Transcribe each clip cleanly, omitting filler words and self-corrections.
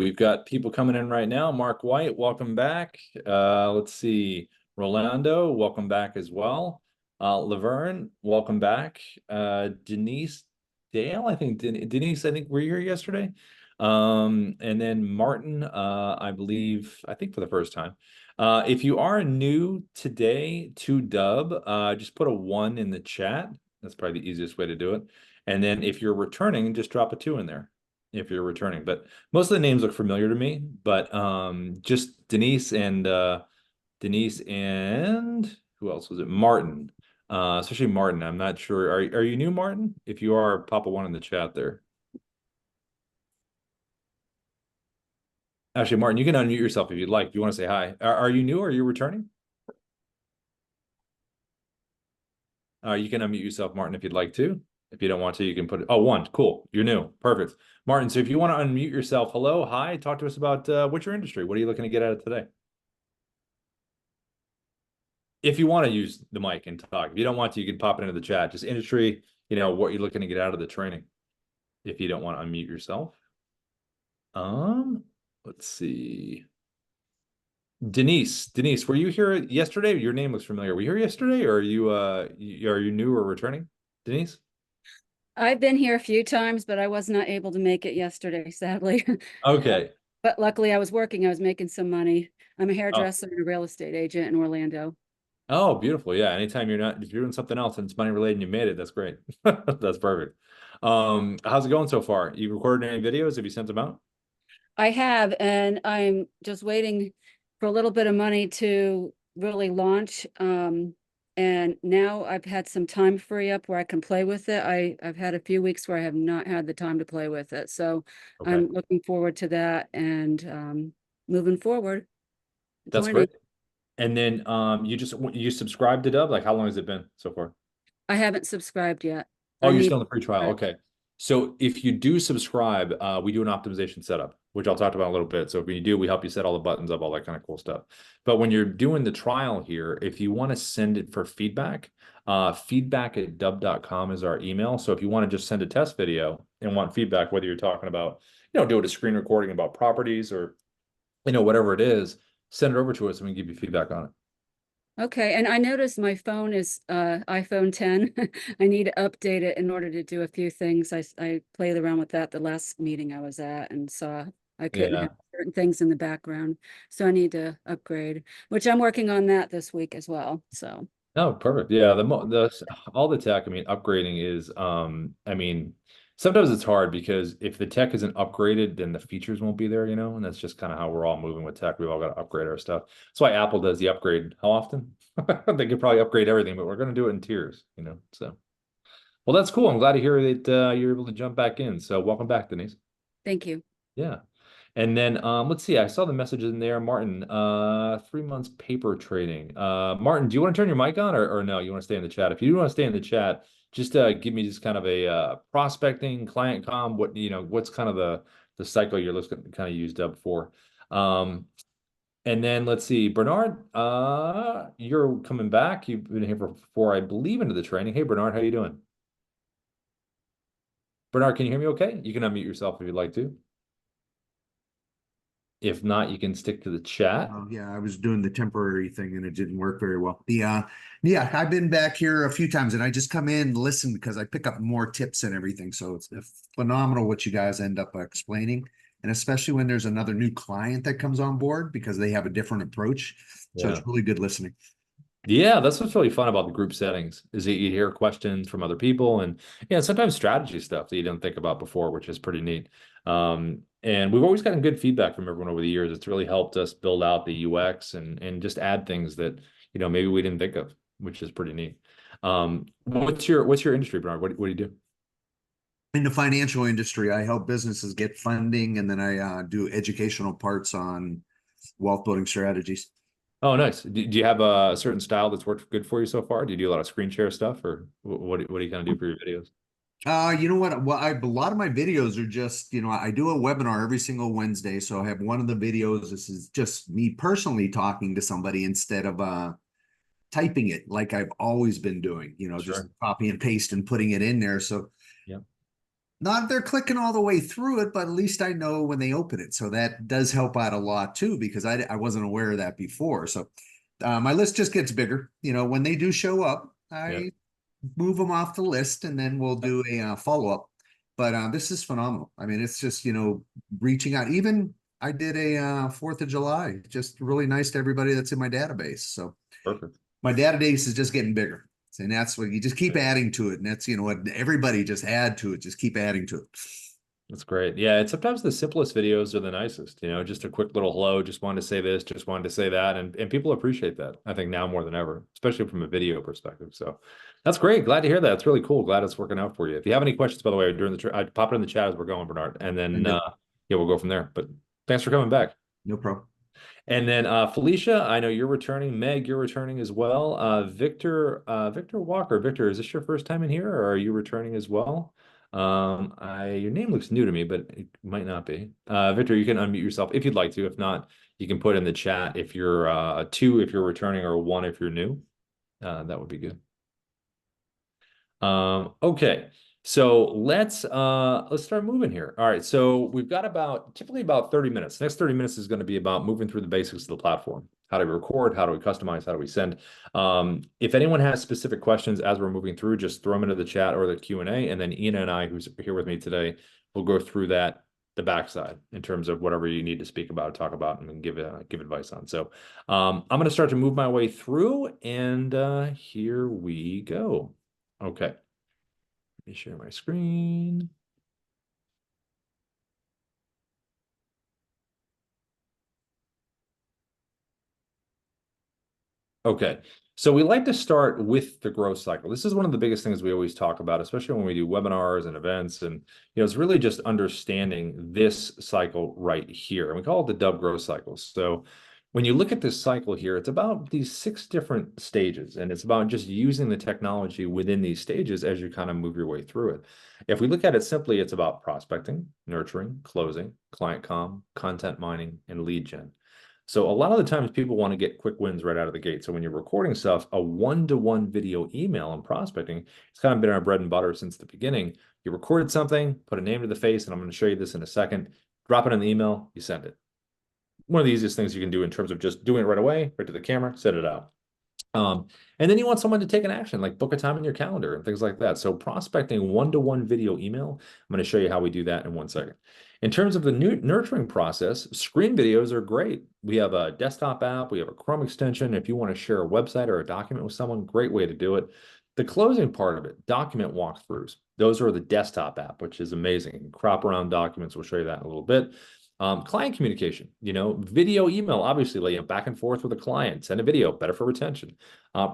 We've got people coming in right now. Mark White, welcome back. Let's see. Rolando, welcome back as well. Laverne, welcome back. Denise Dale, I think Denise, I think were you here yesterday? And then Martin, I think for the first time. If you are new today to Dubb, just put a 1 in the chat. That's probably the easiest way to do it. And then if you're returning, just drop a 2 in there if you're returning. But most of the names look familiar to me, but just Denise and who else was it? Martin. Especially Martin. I'm not sure. Are you new, Martin? If you are, pop a 1 in the chat there. Actually, Martin, you can unmute yourself if you'd like. If you want to say hi. Are you new or are you returning? You can unmute yourself, Martin, if you'd like to. If you don't want to, you can put it. Oh, 1. Cool. You're new. Perfect. Martin, so if you want to unmute yourself, hello, hi, talk to us about what's your industry? What are you looking to get out of today? If you want to use the mic and talk. If you don't want to, you can pop it into the chat. Just industry, what you're looking to get out of the training. If you don't want to unmute yourself. Let's see. Denise, were you here yesterday? Your name looks familiar. Were you here yesterday, or are you new or returning, Denise? I've been here a few times, but I was not able to make it yesterday, sadly. Okay. But luckily I was working. I was making some money. I'm a Oh, hairdresser and a real estate agent in Orlando. oh, beautiful. Yeah. Anytime if you're doing something else and it's money related and you made it, that's great. That's perfect. How's it going so far? You recorded any videos? Have you sent them out? I have, and I'm just waiting for a little bit of money to really launch. And now I've had some time free up where I can play with it. I've had a few weeks where I have not had the time to play with it. So Okay. I'm looking forward to that and moving forward. That's Joining. great. And then you subscribed to Dubb? Like how long has it been so far? I haven't subscribed yet. Oh, I you're need still in the free trial. to. Okay. So if you do subscribe, we do an optimization setup, which I'll talk about in a little bit. So if you do, we help you set all the buttons up, all that kind of cool stuff. But when you're doing the trial here, if you want to send it for feedback, feedback@dubb.com is our email. So if you want to just send a test video and want feedback, whether you're talking about, doing a screen recording about properties or, whatever it is, send it over to us and we can give you feedback on it. Okay, and I noticed my phone is iPhone 10. I need to update it in order to do a few things. I played around with that the last meeting I was at and saw I couldn't Yeah. have certain things in the background. So I need to upgrade, which I'm working on that this week as well. So Oh, perfect. Yeah, all the tech, I mean, upgrading is sometimes it's hard because if the tech isn't upgraded, then the features won't be there, and that's just kind of how we're all moving with tech. We've all got to upgrade our stuff. That's why Apple does the upgrade. How often? They could probably upgrade everything, but we're going to do it in tiers. So, well, that's cool. I'm glad to hear that you're able to jump back in. So, welcome back, Denise. thank you. Yeah. And then let's see, I saw the message in there, Martin, 3 months paper trading. Martin, do you want to turn your mic on or no? You want to stay in the chat? If you do want to stay in the chat, just give me just kind of a prospecting client com, what's kind of the cycle you're looking to kind of use Dubb for. And then let's see, Bernard, you're coming back. You've been here before, I believe, into the training. Hey, Bernard, how you doing? Bernard, can you hear me okay? You can unmute yourself if you'd like to. If not, you can stick to the chat. Oh, yeah, I was doing the temporary thing and it didn't work very well. Yeah, I've been back here a few times and I just come in and listen because I pick up more tips and everything. So it's phenomenal what you guys end up explaining. And especially when there's another new client that comes on board because they have a different approach. So Yeah. it's really good listening. Yeah, that's what's really fun about the group settings is that you hear questions from other people and sometimes strategy stuff that you didn't think about before, which is pretty neat. And we've always gotten good feedback from everyone over the years. It's really helped us build out the UX and just add things that, maybe we didn't think of, which is pretty neat. What's your industry, Bernard? What do you do? In the financial industry, I help businesses get funding and then I do educational parts on wealth building strategies. Oh, nice. Do you have a certain style that's worked good for you so far? Do you do a lot of screen share stuff or what do you kind of do for your videos? You know what? Well, a lot of my videos are just, I do a webinar every single Wednesday. So I have one of the videos. This is just me personally talking to somebody instead of typing it like I've always been doing, just Sure. copy and paste and putting it in there. So Yeah. Not if they're clicking all the way through it, but at least I know when they open it. So that does help out a lot too, because I wasn't aware of that before. So my list just gets bigger. You know, when they do show up, Yeah. I move them off the list and then we'll do a follow up. But this is phenomenal. I mean, it's just, you know, reaching out. Even I did a 4th of July, just really nice to everybody that's in my database. So Perfect. my database is just getting bigger. And that's what you just keep adding to it. And that's, you know, what everybody just add to it, just keep adding to it. That's great. Yeah, it's sometimes the simplest videos are the nicest, you know, just a quick little hello, just wanted to say this, just wanted to say that. And people appreciate that, I think now more than ever, especially from a video perspective. So that's great. Glad to hear that. It's really cool. Glad it's working out for you. If you have any questions, by the way, during the, I'd pop it in the chat as we're going, Bernard, and then, yeah, we'll go from there. But thanks for coming back. No problem. And then Felicia, I know you're returning. Meg, you're returning as well. Victor Walker. Victor, is this your first time in here, or are you returning as well? Your name looks new to me, but it might not be. Victor, you can unmute yourself if you'd like to. If not, you can put in the chat if you're a 2 if you're returning, or a 1 if you're new. That would be good. Okay. So let's start moving here. All right. So we've got typically about 30 minutes. The next 30 minutes is going to be about moving through the basics of the platform. How do we record? How do we customize? How do we send? If anyone has specific questions as we're moving through, just throw them into the chat or the Q&A, and then Ina and I, who's here with me today, will go through the backside in terms of whatever you need to speak about, talk about, and give advice on. So I'm going to start to move my way through, and here we go. Okay. Let me share my screen. Okay, so we like to start with the growth cycle. This is one of the biggest things we always talk about, especially when we do webinars and events. And, you know, it's really just understanding this cycle right here. And we call it the Dubb growth cycle. So when you look at this cycle here, it's about these 6 different stages, and it's about just using the technology within these stages as you kind of move your way through it. If we look at it simply, it's about prospecting, nurturing, closing, client comm, content mining, and lead gen. So a lot of the times people want to get quick wins right out of the gate. So when you're recording stuff, a one-to-one video email and prospecting, it's kind of been our bread and butter since the beginning. You recorded something, put a name to the face, and I'm going to show you this in a second. Drop it in the email, you send it. One of the easiest things you can do in terms of just doing it right away, right to the camera, send it out. And then you want someone to take an action, like book a time in your calendar and things like that. So prospecting one-to-one video email, I'm going to show you how we do that in 1 second. In terms of the nurturing process, screen videos are great. We have a desktop app, we have a Chrome extension. If you want to share a website or a document with someone, great way to do it. The closing part of it, document walkthroughs. Those are the desktop app, which is amazing. You can crop around documents. We'll show you that in a little bit. Client communication, you know, video, email, obviously, like back and forth with a client, send a video, better for retention.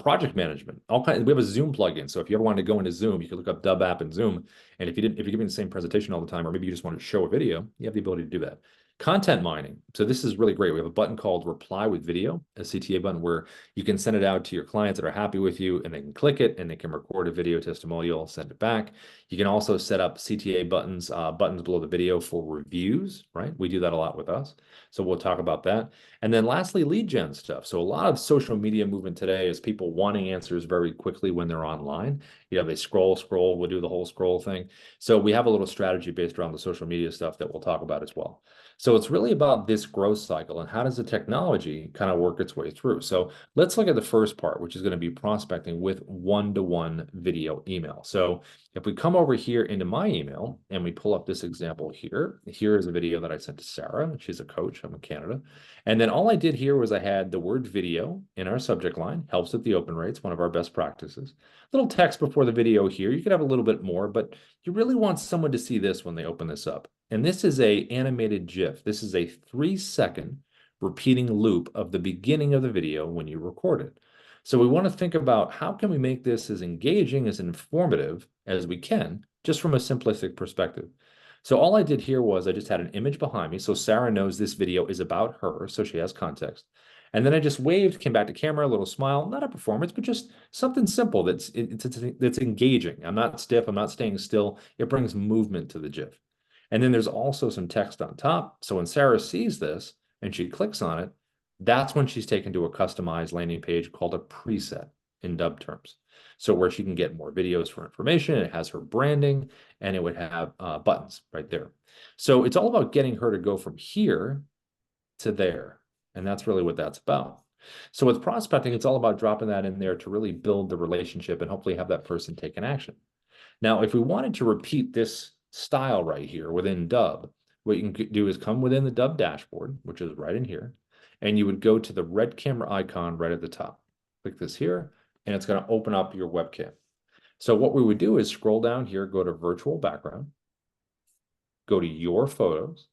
Project management, all kinds. We have a Zoom plugin, so if you ever wanted to go into Zoom, you can look up Dubb app and Zoom. And if you're giving the same presentation all the time, or maybe you just want to show a video, you have the ability to do that. Content mining. So this is really great. We have a button called Reply with Video, a CTA button, where you can send it out to your clients that are happy with you, and they can click it and they can record a video testimonial, send it back. You can also set up CTA buttons, buttons below the video for reviews, right? We do that a lot with us. So we'll talk about that. And then lastly, lead gen stuff. So a lot of social media movement today is people wanting answers very quickly when they're online. You know, they scroll, we'll do the whole scroll thing. So we have a little strategy based around the social media stuff that we'll talk about as well. So it's really about this growth cycle and how does the technology kind of work its way through. So let's look at the first part, which is going to be prospecting with one-to-one video email. So if we come over here into my email and we pull up this example here, here is a video that I sent to Sarah. She's a coach. I'm in Canada. And then all I did here was I had the word video in our subject line, helps with the open rates, one of our best practices. Little text before the video here. You could have a little bit more, but you really want someone to see this when they open this up. And this is a animated GIF. This is a 3-second repeating loop of the beginning of the video when you record it. So we want to think about how can we make this as engaging, as informative as we can, just from a simplistic perspective. So all I did here was I just had an image behind me. So Sarah knows this video is about her, so she has context. And then I just waved, came back to camera, a little smile, not a performance, but just something simple that's engaging. I'm not stiff, I'm not staying still. It brings movement to the GIF. And then there's also some text on top. So when Sarah sees this and she clicks on it, that's when she's taken to a customized landing page called a preset. in Dubb terms. So where she can get more videos for information, it has her branding, and it would have buttons right there. So it's all about getting her to go from here to there. And that's really what that's about. So with prospecting, it's all about dropping that in there to really build the relationship and hopefully have that person take an action. Now, if we wanted to repeat this style right here within Dubb, what you can do is come within the Dubb dashboard, which is right in here, and you would go to the red camera icon right at the top. Click this here, and it's going to open up your webcam. So what we would do is scroll down here, go to virtual background, go to your photos,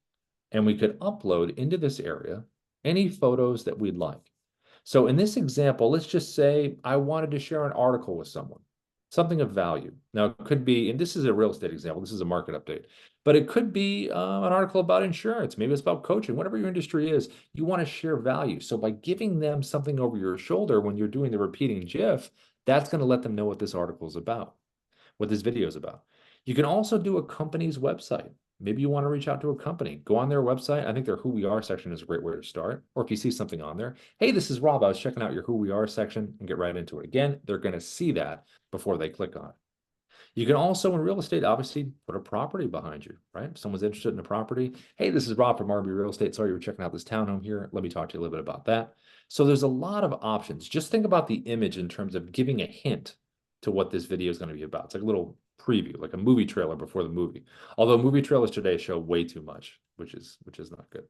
and we could upload into this area any photos that we'd like. So in this example, let's just say I wanted to share an article with someone, something of value. Now, it could be, and this is a real estate example, this is a market update, but it could be an article about insurance. Maybe it's about coaching, whatever your industry is, you want to share value. So by giving them something over your shoulder when you're doing the repeating GIF, that's going to let them know what this article is about, what this video is about. You can also do a company's website. Maybe you want to reach out to a company, go on their website. I think their Who We Are section is a great way to start. Or if you see something on there, hey, this is Rob, I was checking out your Who We Are section, and get right into it. Again, they're going to see that before they click on it. You can also, in real estate, obviously put a property behind you, right? If someone's interested in a property, hey, this is Rob from RB Real Estate. Sorry, you were checking out this townhome here. Let me talk to you a little bit about that. So there's a lot of options. Just think about the image in terms of giving a hint to what this video is going to be about. It's like a little preview, like a movie trailer before the movie. Although movie trailers today show way too much, which is not good.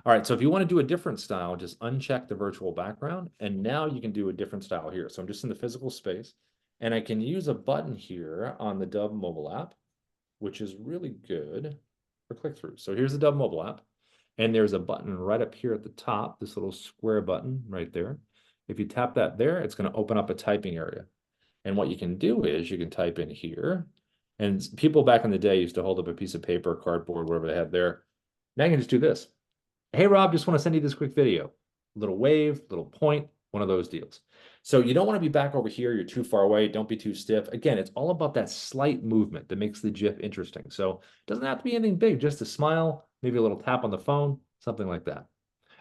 All right, so if you want to do a different style, just uncheck the virtual background, and now you can do a different style here. So I'm just in the physical space, and I can use a button here on the Dubb mobile app, which is really good for click-through. So here's the Dubb mobile app, and there's a button right up here at the top, this little square button right there. If you tap that there, it's going to open up a typing area. And what you can do is you can type in here, and people back in the day used to hold up a piece of paper, cardboard, whatever they had there. Now you can just do this. Hey, Rob, just want to send you this quick video. Little wave, little point, one of those deals. So you don't want to be back over here. You're too far away. Don't be too stiff. Again, it's all about that slight movement that makes the GIF interesting. So it doesn't have to be anything big, just a smile, maybe a little tap on the phone, something like that.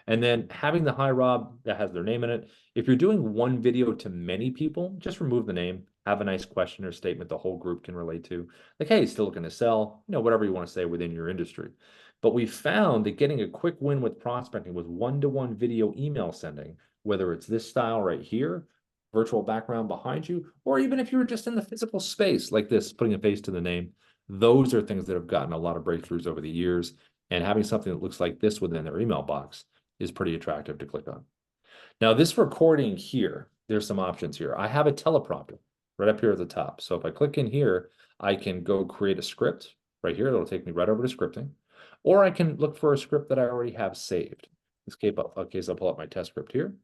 And then having the hi Rob that has their name in it. If you're doing one video to many people, just remove the name, have a nice question or statement the whole group can relate to. Like, hey, still looking to sell, whatever you want to say within your industry. But we found that getting a quick win with prospecting with one-to-one video email sending, whether it's this style right here, virtual background behind you, or even if you were just in the physical space like this, putting a face to the name, those are things that have gotten a lot of breakthroughs over the years. And having something that looks like this within their email box is pretty attractive to click on. Now, this recording here, there's some options here. I have a teleprompter right up here at the top. So if I click in here, I can go create a script right here. It'll take me right over to scripting. Or I can look for a script that I already have saved. In this case, I'll pull up my test script here.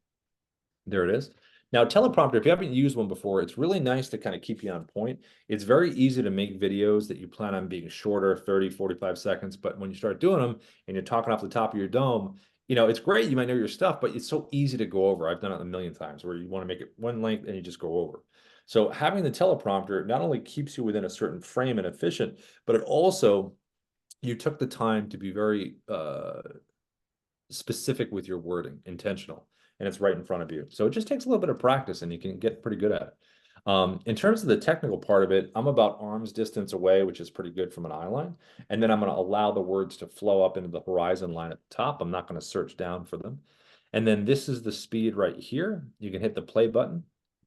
There it is. Now, teleprompter, if you haven't used one before, it's really nice to kind of keep you on point. It's very easy to make videos that you plan on being shorter, 30, 45 seconds. But when you start doing them and you're talking off the top of your dome, it's great. You might know your stuff, but it's so easy to go over. I've done it a million times where you want to make it one length and you just go over. So having the teleprompter not only keeps you within a certain frame and efficient, but it also, you took the time to be very specific with your wording, intentional, and it's right in front of you. So it just takes a little bit of practice and you can get pretty good at it. In terms of the technical part of it, I'm about arm's distance away, which is pretty good from an eye line. And then I'm going to allow the words to flow up into the horizon line at the top. I'm not going to search down for them. And then this is the speed right here. You can hit the play button,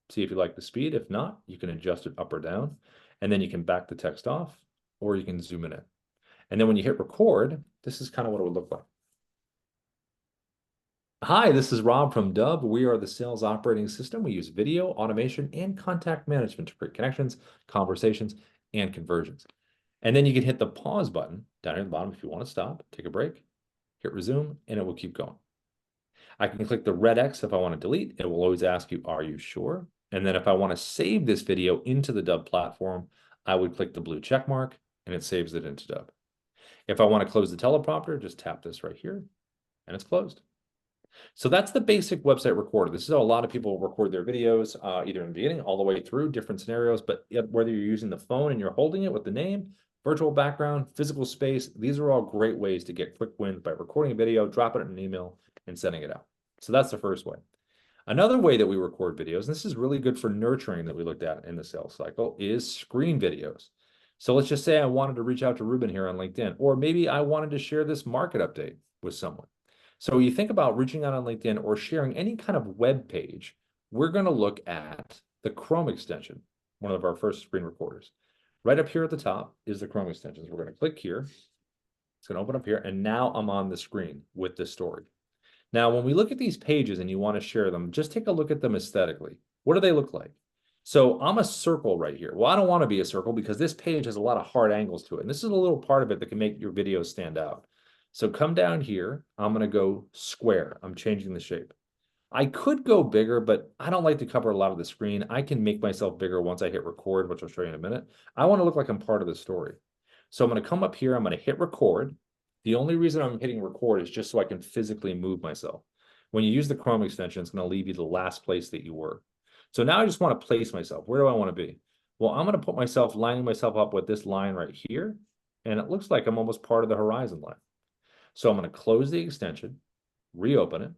see if you like the speed. If not, you can adjust it up or down. And then you can back the text off, or you can zoom it in. And then when you hit record, this is kind of what it would look like. Hi, this is Rob from Dubb. We are the sales operating system. We use video, automation, and contact management to create connections, conversations, and conversions. And then you can hit the pause button down here at the bottom if you want to stop, take a break, hit resume, and it will keep going. I can click the red X if I want to delete. It will always ask you, are you sure? And then if I want to save this video into the Dubb platform, I would click the blue check mark, and it saves it into Dubb. If I want to close the teleprompter, just tap this right here, and it's closed. So that's the basic website recorder. This is how a lot of people record their videos, either in the beginning, all the way through different scenarios, but whether you're using the phone and you're holding it with the name, virtual background, physical space, these are all great ways to get quick wins by recording a video, dropping it in an email, and sending it out. So that's the first way. Another way that we record videos, and this is really good for nurturing that we looked at in the sales cycle, is screen videos. So let's just say I wanted to reach out to Ruben here on LinkedIn, or maybe I wanted to share this market update with someone. So you think about reaching out on LinkedIn or sharing any kind of web page, we're going to look at the Chrome extension, one of our first screen recorders. Right up here at the top is the Chrome extensions. We're going to click here. It's going to open up here, and now I'm on the screen with this story. Now, when we look at these pages and you want to share them, just take a look at them aesthetically. What do they look like? So I'm a circle right here. Well, I don't want to be a circle because this page has a lot of hard angles to it. And this is a little part of it that can make your video stand out. So come down here. I'm going to go square. I'm changing the shape. I could go bigger, but I don't like to cover a lot of the screen. I can make myself bigger once I hit record, which I'll show you in a minute. I want to look like I'm part of the story. So I'm going to come up here. I'm going to hit record. The only reason I'm hitting record is just so I can physically move myself. When you use the Chrome extension, it's going to leave you the last place that you were. So now I just want to place myself. Where do I want to be? Well, I'm going to put myself, lining myself up with this line right here. And it looks like I'm almost part of the horizon line. So I'm going to close the extension, reopen it.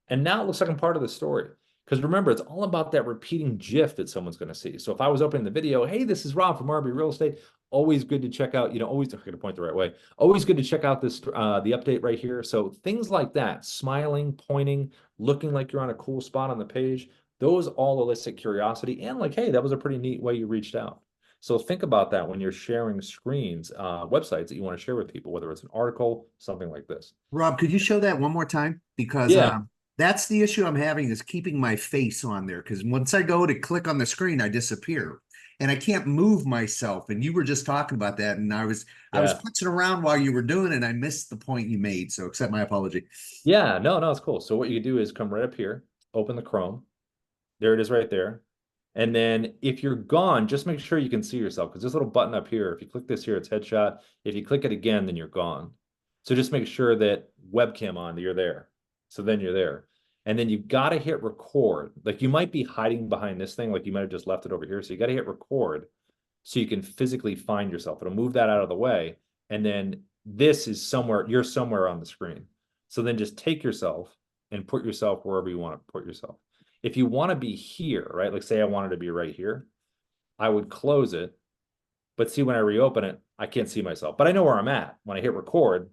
And now it looks like I'm part of the story. Because remember, it's all about that repeating GIF that someone's going to see. So if I was opening the video, hey, this is Rob from RB Real Estate. Always good to check out, always going to point the right way. Always good to check out this, the update right here. So things like that, smiling, pointing, looking like you're on a cool spot on the page, those all elicit curiosity and like, hey, that was a pretty neat way you reached out. So think about that when you're sharing screens, websites that you want to share with people, whether it's an article, something like this. Rob, could you show that one more time? Because Yeah. that's the issue I'm having is keeping my face on there. Because once I go to click on the screen, I disappear. And I can't move myself. And you were just talking about that. And I was putzing around while you were doing it, and I missed the point you made. So accept my apology. Yeah, no, it's cool. So what you do is come right up here, open the Chrome. There it is right there. And then if you're gone, just make sure you can see yourself because this little button up here, if you click this here, it's headshot. If you click it again, then you're gone. So just make sure that webcam on, that you're there. So then you're there. And then you've got to hit record. Like you might be hiding behind this thing, like you might have just left it over here. So you got to hit record so you can physically find yourself. It'll move that out of the way. And then this is somewhere, you're somewhere on the screen. So then just take yourself and put yourself wherever you want to put yourself. If you want to be here, right? Like say I wanted to be right here, I would close it. But see, when I reopen it, I can't see myself. But I know where I'm at. When I hit record,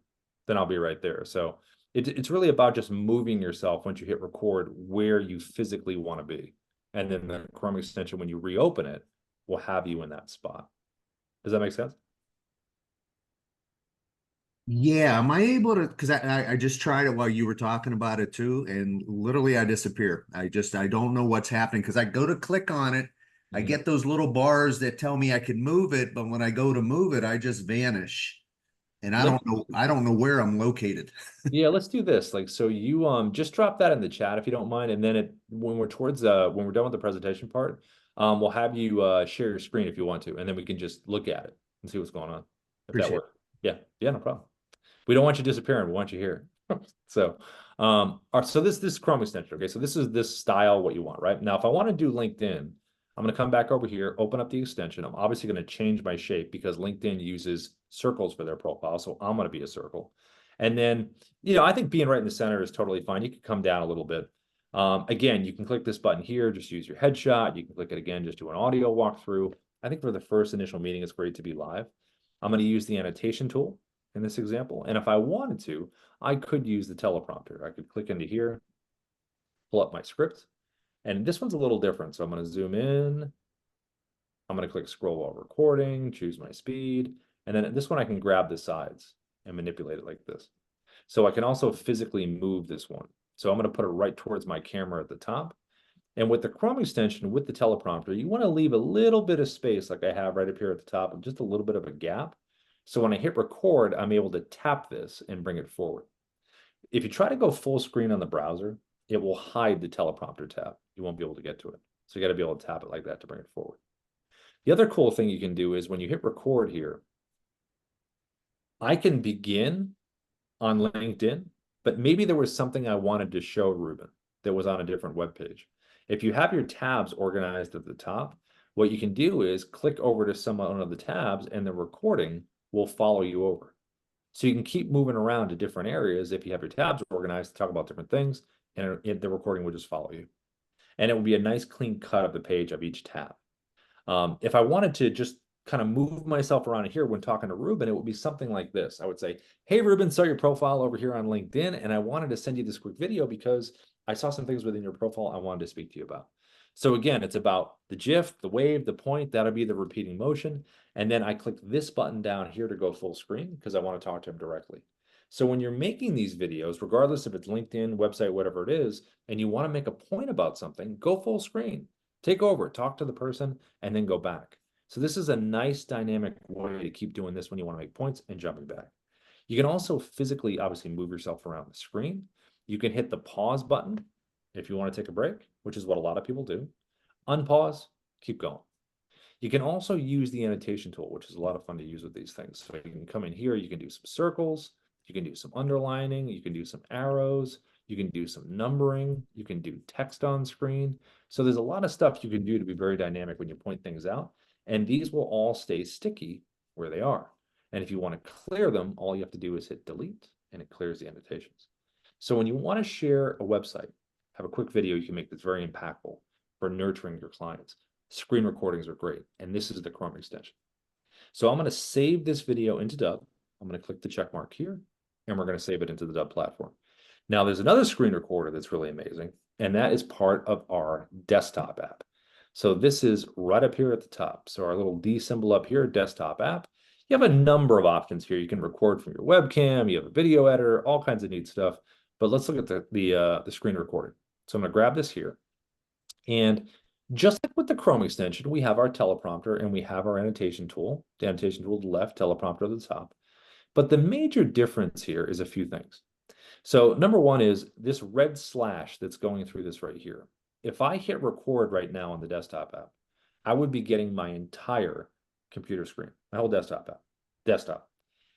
then I'll be right there. So it's really about just moving yourself once you hit record where you physically want to be. And then the Chrome extension, when you reopen it, will have you in that spot. Does that make sense? Yeah, am I able to? Because I just tried it while you were talking about it too, and literally I disappear. I don't know what's happening because I go to click on it, I get those little bars that tell me I can move it, but when I go to move it, I just vanish, and I don't know where I'm located. Yeah, let's do this. Like, so you just drop that in the chat if you don't mind, and then when we're when we're done with the presentation part, we'll have you share your screen if you want to, and then we can just look at it and see what's going on. If that works. Yeah, no problem. We don't want you disappearing. We want you here. So, so this Chrome extension. Okay, so this is this style what you want, right? Now, if I want to do LinkedIn, I'm going to come back over here, open up the extension. I'm obviously going to change my shape because LinkedIn uses circles for their profile, so I'm going to be a circle. And then, I think being right in the center is totally fine. You can come down a little bit. Again, you can click this button here, just use your headshot. You can click it again, just do an audio walkthrough. I think for the first initial meeting, it's great to be live. I'm going to use the annotation tool in this example. And if I wanted to, I could use the teleprompter. I could click into here, pull up my script, and this one's a little different. So I'm going to zoom in. I'm going to click scroll while recording, choose my speed. And then this one, I can grab the sides and manipulate it like this. So I can also physically move this one. So I'm going to put it right towards my camera at the top. And with the Chrome extension, with the teleprompter, you want to leave a little bit of space like I have right up here at the top, just a little bit of a gap. So when I hit record, I'm able to tap this and bring it forward. If you try to go full screen on the browser, it will hide the teleprompter tab. You won't be able to get to it. So you got to be able to tap it like that to bring it forward. The other cool thing you can do is when you hit record here, I can begin on LinkedIn, but maybe there was something I wanted to show Ruben that was on a different web page. If you have your tabs organized at the top, what you can do is click over to some one of the tabs and the recording will follow you over. So you can keep moving around to different areas if you have your tabs organized to talk about different things, and the recording will just follow you. And it would be a nice clean cut of the page of each tab. If I wanted to just kind of move myself around here when talking to Ruben, it would be something like this. I would say, hey, Ruben, saw your profile over here on LinkedIn, and I wanted to send you this quick video because I saw some things within your profile I wanted to speak to you about. So again, it's about the GIF, the wave, the point, that'll be the repeating motion. And then I click this button down here to go full screen because I want to talk to him directly. So when you're making these videos, regardless if it's LinkedIn, website, whatever it is, and you want to make a point about something, go full screen. Take over, talk to the person, and then go back. So this is a nice dynamic way to keep doing this when you want to make points and jumping back. You can also physically, obviously, move yourself around the screen. You can hit the pause button if you want to take a break, which is what a lot of people do. Unpause, keep going. You can also use the annotation tool, which is a lot of fun to use with these things. So you can come in here, you can do some circles, you can do some underlining, you can do some arrows, you can do some numbering, you can do text on screen. So there's a lot of stuff you can do to be very dynamic when you point things out. And these will all stay sticky where they are. And if you want to clear them, all you have to do is hit delete and it clears the annotations. So when you want to share a website, have a quick video you can make that's very impactful for nurturing your clients. Screen recordings are great. And this is the Chrome extension. So I'm going to save this video into Dubb. I'm going to click the check mark here, and we're going to save it into the Dubb platform. Now, there's another screen recorder that's really amazing, and that is part of our desktop app. So this is right up here at the top. So our little D symbol up here, desktop app. You have a number of options here. You can record from your webcam. You have a video editor, all kinds of neat stuff. But let's look at the screen recording. So I'm going to grab this here. And just like with the Chrome extension, we have our teleprompter and we have our annotation tool. The annotation tool to the left, teleprompter at the top. But the major difference here is a few things. So number one is this red slash that's going through this right here. If I hit record right now on the desktop app, I would be getting my entire computer screen, my whole desktop.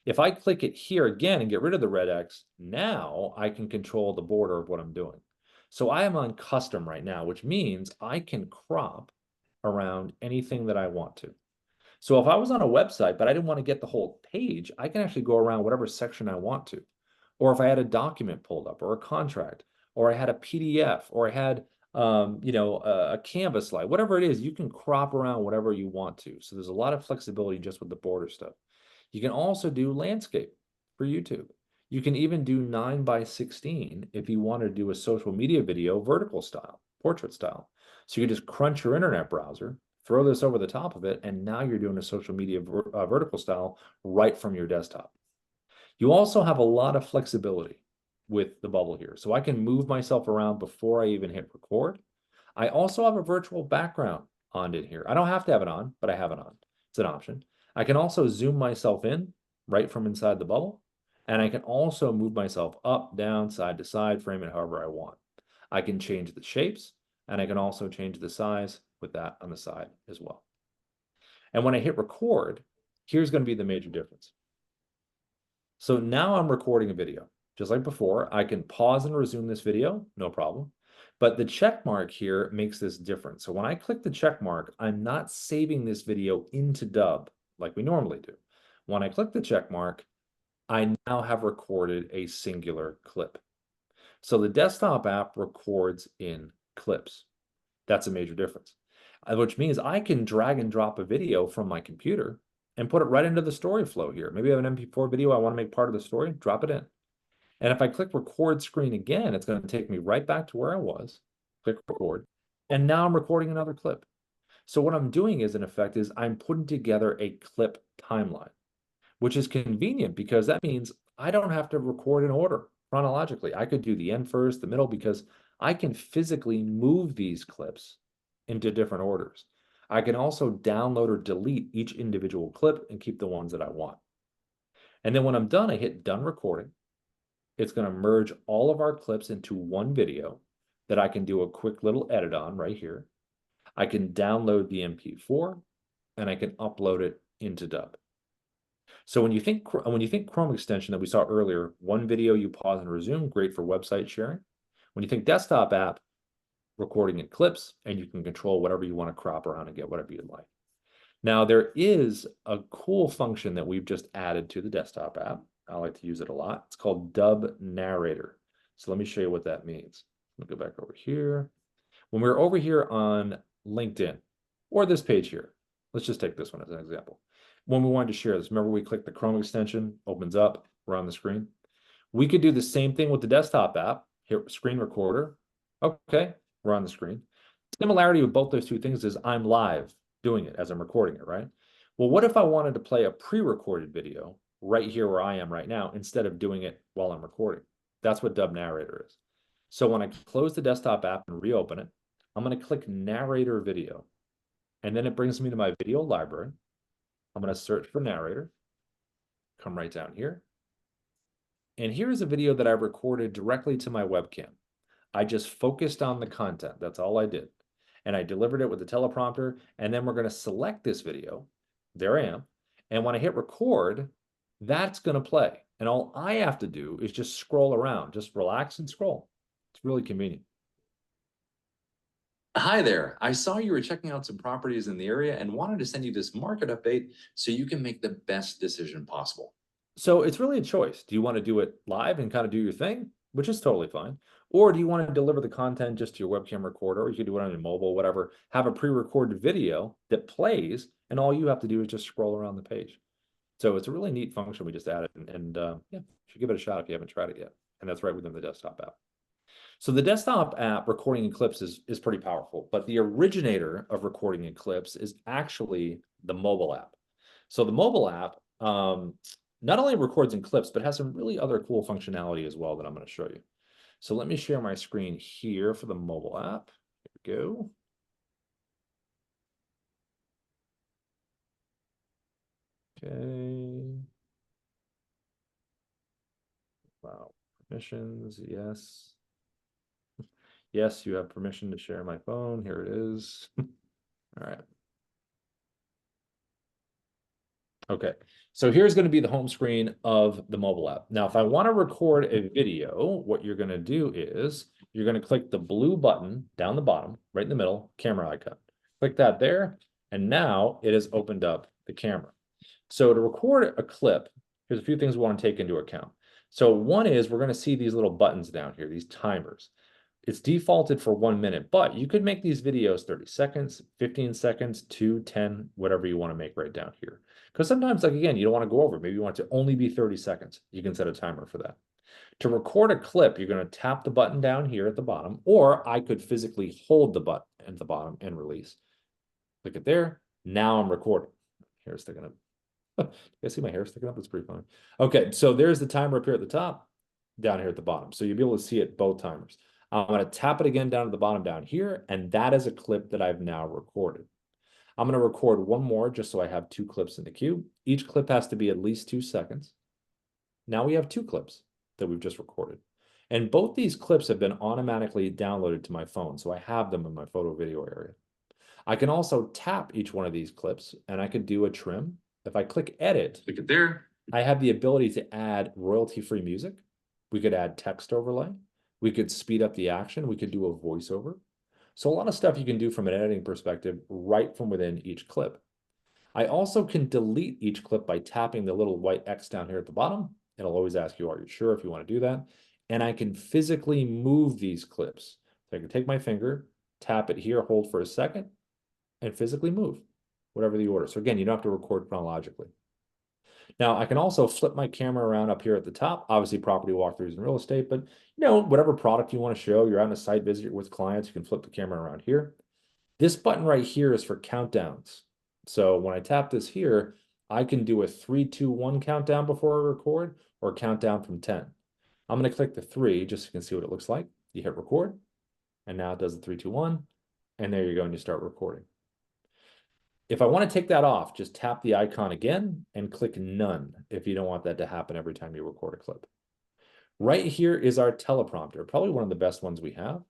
If I click it here again and get rid of the red X, now I can control the border of what I'm doing. So I am on custom right now, which means I can crop around anything that I want to. So if I was on a website, but I didn't want to get the whole page, I can actually go around whatever section I want to. Or if I had a document pulled up or a contract, or I had a PDF, or I had a Canvas slide, whatever it is, you can crop around whatever you want to. So there's a lot of flexibility just with the border stuff. You can also do landscape for YouTube. You can even do 9:16 if you want to do a social media video vertical style, portrait style. So you can just crunch your internet browser, throw this over the top of it, and now you're doing a social media vertical style right from your desktop. You also have a lot of flexibility with the bubble here. So I can move myself around before I even hit record. I also have a virtual background on in here. I don't have to have it on, but I have it on. It's an option. I can also zoom myself in right from inside the bubble. And I can also move myself up, down, side to side, frame it however I want. I can change the shapes, and I can also change the size with that on the side as well. And when I hit record, here's going to be the major difference. So now I'm recording a video. Just like before, I can pause and resume this video, no problem. But the check mark here makes this different. So when I click the check mark, I'm not saving this video into Dubb like we normally do. When I click the check mark, I now have recorded a singular clip. So the desktop app records in clips. That's a major difference, which means I can drag and drop a video from my computer and put it right into the story flow here. Maybe I have an MP4 video I want to make part of the story, drop it in. And if I click record screen again, it's going to take me right back to where I was, click record, and now I'm recording another clip. So what I'm doing is, in effect, is I'm putting together a clip timeline, which is convenient because that means I don't have to record in order chronologically. I could do the end first, the middle, because I can physically move these clips into different orders. I can also download or delete each individual clip and keep the ones that I want. And then when I'm done, I hit done recording. It's going to merge all of our clips into one video that I can do a quick little edit on right here. I can download the MP4 and I can upload it into Dubb. So when you think Chrome extension that we saw earlier, one video you pause and resume, great for website sharing. When you think desktop app, recording in clips, and you can control whatever you want to crop around and get whatever you'd like. Now there is a cool function that we've just added to the desktop app. I like to use it a lot. It's called Dubb Narrator. So let me show you what that means. Let me go back over here. When we're over here on LinkedIn or this page here, let's just take this one as an example. When we wanted to share this, remember we click the Chrome extension, opens up, we're on the screen. We could do the same thing with the desktop app. Here, screen recorder. Okay, we're on the screen. Similarity with both those two things is I'm live doing it as I'm recording it, right? Well, what if I wanted to play a pre-recorded video right here where I am right now instead of doing it while I'm recording? That's what Dubb Narrator is. So when I close the desktop app and reopen it, I'm going to click Narrator Video. And then it brings me to my video library. I'm going to search for Narrator. Come right down here. And here's a video that I recorded directly to my webcam. I just focused on the content. That's all I did. And I delivered it with the teleprompter. And then we're going to select this video. There I am. And when I hit record, that's going to play. And all I have to do is just scroll around, just relax and scroll. It's really convenient. Hi there. I saw you were checking out some properties in the area and wanted to send you this market update so you can make the best decision possible. So it's really a choice. Do you want to do it live and kind of do your thing, which is totally fine? Or do you want to deliver the content just to your webcam recorder, or you can do it on your mobile, whatever, have a pre-recorded video that plays, and all you have to do is just scroll around the page. So it's a really neat function we just added, and yeah, you should give it a shot if you haven't tried it yet. And that's right within the desktop app. So the desktop app recording in clips is pretty powerful, but the originator of recording in clips is actually the mobile app. So the mobile app not only records in clips, but has some really other cool functionality as well that I'm going to show you. So let me share my screen here for the mobile app. Here we go. Okay. Wow. Permissions, yes. Yes, you have permission to share my phone. Here it is. All right. Okay, so here's going to be the home screen of the mobile app. Now, if I want to record a video, what you're going to do is you're going to click the blue button down the bottom, right in the middle, camera icon. Click that there, and now it has opened up the camera. So to record a clip, here's a few things we want to take into account. So one is we're going to see these little buttons down here, these timers. It's defaulted for 1 minute, but you could make these videos 30 seconds, 15 seconds, 2, 10, whatever you want to make right down here. Because sometimes, like, again, you don't want to go over. Maybe you want it to only be 30 seconds. You can set a timer for that. To record a clip, you're going to tap the button down here at the bottom, or I could physically hold the button at the bottom and release. Click it there. Now I'm recording. Hair sticking up. You guys see my hair sticking up? It's pretty funny. Okay, so there's the timer up here at the top, down here at the bottom. So you'll be able to see it both timers. I'm going to tap it again down at the bottom down here, and that is a clip that I've now recorded. I'm going to record one more just so I have 2 clips in the queue. Each clip has to be at least 2 seconds. Now we have 2 clips that we've just recorded. And both these clips have been automatically downloaded to my phone, so I have them in my photo video area. I can also tap each one of these clips, and I could do a trim. If I click edit, Click it there. I have the ability to add royalty-free music. We could add text overlay. We could speed up the action. We could do a voiceover. So a lot of stuff you can do from an editing perspective right from within each clip. I also can delete each clip by tapping the little white X down here at the bottom. It'll always ask you, are you sure, if you want to do that? And I can physically move these clips. So I can take my finger, tap it here, hold for a second, and physically move, whatever the order. So again, you don't have to record chronologically. Now, I can also flip my camera around up here at the top, obviously property walkthroughs and real estate, but whatever product you want to show, you're on a site visit with clients, you can flip the camera around here. This button right here is for countdowns. So when I tap this here, I can do a 3, 2, 1 countdown before I record, or countdown from 10. I'm going to click the 3 just so you can see what it looks like. You hit record, and now it does the 3, 2, 1, and there you go, and you start recording. If I want to take that off, just tap the icon again and click none if you don't want that to happen every time you record a clip. Right here is our teleprompter, probably one of the best ones we have.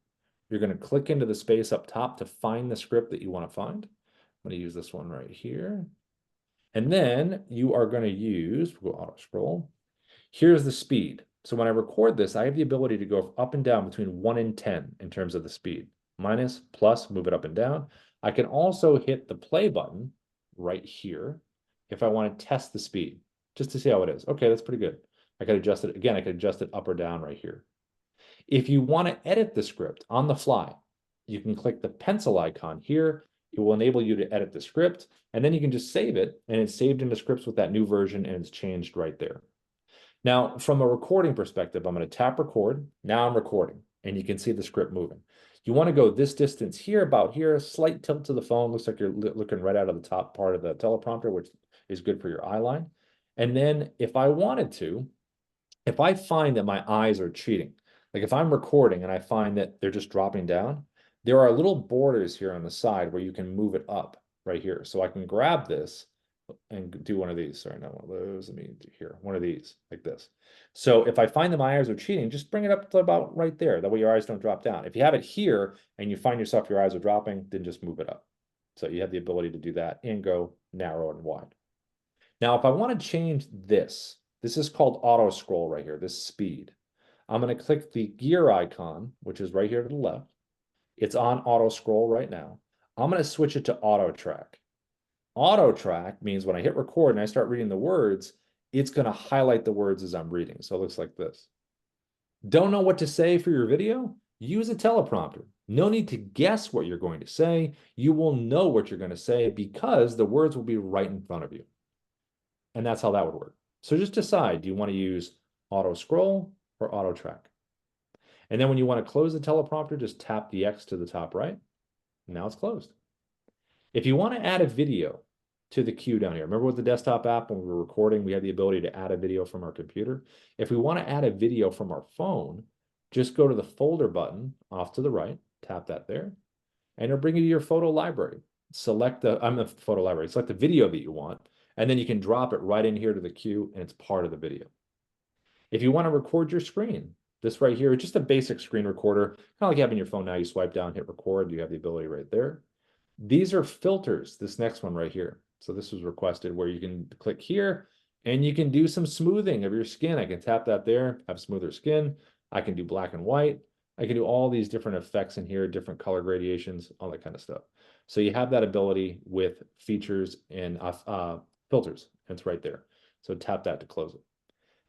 You're going to click into the space up top to find the script that you want to find. I'm going to use this one right here. And then you are going to use, we'll go auto scroll. Here's the speed. So when I record this, I have the ability to go up and down between 1 and 10 in terms of the speed. Minus, plus, move it up and down. I can also hit the play button right here if I want to test the speed, just to see how it is. Okay, that's pretty good. I could adjust it. Again, I could adjust it up or down right here. If you want to edit the script on the fly, you can click the pencil icon here. It will enable you to edit the script, and then you can just save it, and it's saved into scripts with that new version, and it's changed right there. Now, from a recording perspective, I'm going to tap record. Now I'm recording, and you can see the script moving. You want to go this distance here, about here, slight tilt to the phone. Looks like you're looking right out of the top part of the teleprompter, which is good for your eye line. And then if I wanted to, if I find that my eyes are cheating, like if I'm recording and I find that they're just dropping down, there are little borders here on the side where you can move it up right here. So I can grab this and do one of these. Sorry, not one of those. Let me do here, one of these like this. So if I find that my eyes are cheating, just bring it up to about right there. That way your eyes don't drop down. If you have it here and you find yourself your eyes are dropping, then just move it up. So you have the ability to do that and go narrow and wide. Now, if I want to change this is called auto scroll right here, this speed. I'm going to click the gear icon, which is right here to the left. It's on auto scroll right now. I'm going to switch it to auto track. Auto track means when I hit record and I start reading the words, it's going to highlight the words as I'm reading. So it looks like this. Don't know what to say for your video? Use a teleprompter. No need to guess what you're going to say. You will know what you're going to say because the words will be right in front of you. And that's how that would work. So just decide, do you want to use auto scroll or auto track? And then when you want to close the teleprompter, just tap the X to the top right. Now it's closed. If you want to add a video to the queue down here, remember with the desktop app when we were recording, we had the ability to add a video from our computer. If we want to add a video from our phone, just go to the folder button off to the right, tap that there, and it'll bring you to your photo library. Select the photo library, select the video that you want, and then you can drop it right in here to the queue and it's part of the video. If you want to record your screen, this right here is just a basic screen recorder, kind of like having your phone now. You swipe down, hit record, you have the ability right there. These are filters, this next one right here. So this was requested where you can click here and you can do some smoothing of your skin. I can tap that there, have smoother skin. I can do black and white. I can do all these different effects in here, different color gradations, all that kind of stuff. So you have that ability with features and filters. It's right there. So tap that to close it.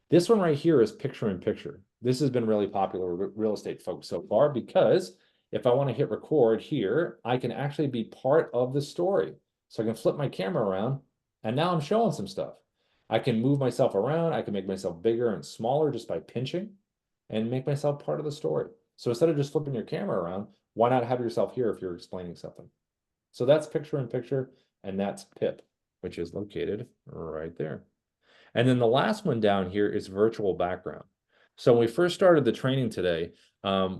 This one right here is picture in picture. This has been really popular with real estate folks so far because if I want to hit record here, I can actually be part of the story. So I can flip my camera around and now I'm showing some stuff. I can move myself around. I can make myself bigger and smaller just by pinching and make myself part of the story. So instead of just flipping your camera around, why not have yourself here if you're explaining something? So that's picture in picture, and that's PIP, which is located right there. And then the last one down here is virtual background. So when we first started the training today,